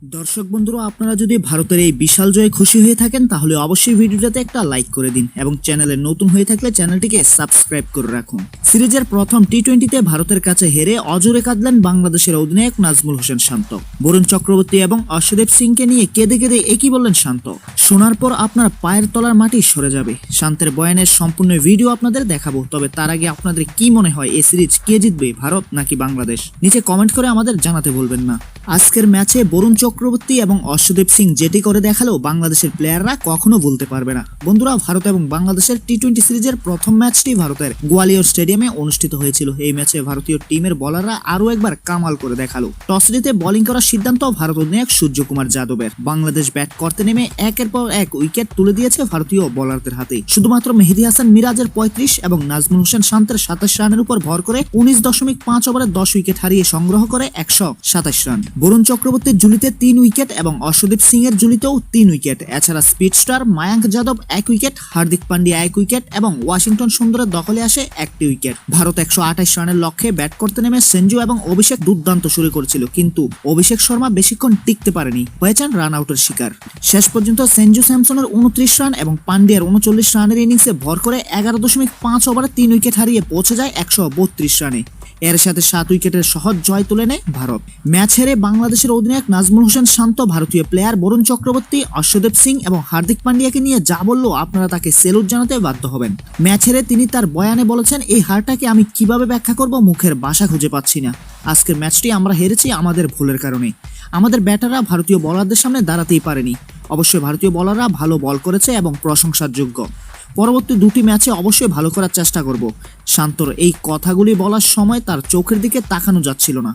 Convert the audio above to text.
দর্শক বন্ধুরা, আপনারা যদি ভারতের এই বিশাল জয়ে খুশি হয়ে থাকেন তাহলে অবশ্যই ভিডিওটাতে একটা লাইক করে দিন এবং চ্যানেলে নতুন হয়ে থাকলে চ্যানেলটিকে সাবস্ক্রাইব করে রাখুন। সিরিজের প্রথম টি-20তে ভারতের কাছে হেরে অজরে কাঁদলেন বাংলাদেশের অধিনায়ক নাজমুল হোসেন শান্ত। বরুণ চক্রবর্তী এবং অর্শদীপ সিংকে নিয়ে কেঁদে কেঁদে একই বললেন শান্ত। শোনার পর আপনার পায়ের তলার মাটি সরে যাবে। শান্তের বয়ানের সম্পূর্ণ ভিডিও আপনাদের দেখাবো, তবে তার আগে আপনাদের কি মনে হয় এই সিরিজ কে জিতবে, ভারত নাকি বাংলাদেশ? নিচে কমেন্ট করে আমাদের জানাতে ভুলবেন না। আজকের ম্যাচে বরুণ চক্রবর্তী এবং অর্শদীপ সিং যেটি করে দেখালেও বাংলাদেশের প্লেয়াররা কখনো ভুলতে পারবে না। বন্ধুরা, ভারত এবং বাংলাদেশের টি-20 সিরিজের প্রথম ম্যাচটি ভারতের গোয়ালিয়র স্টেডিয়ামে অনুষ্ঠিত হয়েছিল। এই ম্যাচে ভারতীয় টিমের বোলাররা আরও একবার কামাল করে দেখালো। টস জিতে বোলিং করার সিদ্ধান্ত ভারত অধিনায়ক সূর্যকুমার যাদবের। বাংলাদেশ ব্যাট করতে নেমে একের পর এক উইকেট তুলে দিয়েছে ভারতীয় বোলারদের হাতে। শুধুমাত্র মেহেদী হাসান মিরাজের 35 এবং নাজমুল হোসেন শান্তের 27 রানের উপর ভর করে 19.5 ওভারে 10 উইকেট হারিয়ে সংগ্রহ করে 127 রান। বরুণ চক্রবর্তীর ঝুলিতে 3 উইকেট এবং অর্শদীপ সিং এর ঝুলিতেও 3 উইকেট। এছাড়া speed star Mayank Yadav 1 wicket, Hardik Pandya 1 wicket এবং ওয়াশিংটন সুন্দরের দখলে আসে 1টি উইকেট। ভারত 128 রানের লক্ষ্যে ব্যাট করতে নেমে সেঞ্জু এবং অভিষেক দুর্দান্ত শুরু করেছিল, কিন্তু অভিষেক শর্মা বেশিক্ষণ টিকতে পারেনি, হয়েছেন রান আউটের শিকার। শেষ পর্যন্ত সেঞ্জু স্যামসনের 29 রান এবং পান্ডিয়ার 39 রানের ইনিংসে ভর করে 11.5 ওভারে 3 উইকেট হারিয়ে পৌঁছে যায় 132 রানে। এর সাথে 7 উইকেটের সহজ জয় তুলে নেয় ভারত। ম্যাচ হেরে বাংলাদেশের অধিনায়ক নাজমুল হোসেন শান্ত ভারতীয় প্লেয়ার বরুণ চক্রবর্তী, অর্শদীপ সিং এবং হার্দিক পান্ডিয়াকে নিয়ে যা বলল আপনারা তাকে সেলুট জানাতে বাধ্য হবেন। ম্যাচ হেরে তিনি তার বয়ানে বলেছেন, এই হারটাকে আমি কিভাবে ব্যাখ্যা করব, মুখের ভাষা খুঁজে পাচ্ছি না। আজকের ম্যাচটি আমরা হেরেছি আমাদের ভুলের কারণে। আমাদের ব্যাটাররা ভারতীয় বোলারদের সামনে দাঁড়াতেই পারেনি। অবশ্যই ভারতীয় বোলাররা ভালো বল করেছে এবং প্রশংসার যোগ্য। পরবর্তী 2টি ম্যাচে অবশ্যই ভালো করার চেষ্টা করব। শান্তর এই কথাগুলি বলার সময় তার চোখের দিকে তাকানো যাচ্ছিল না।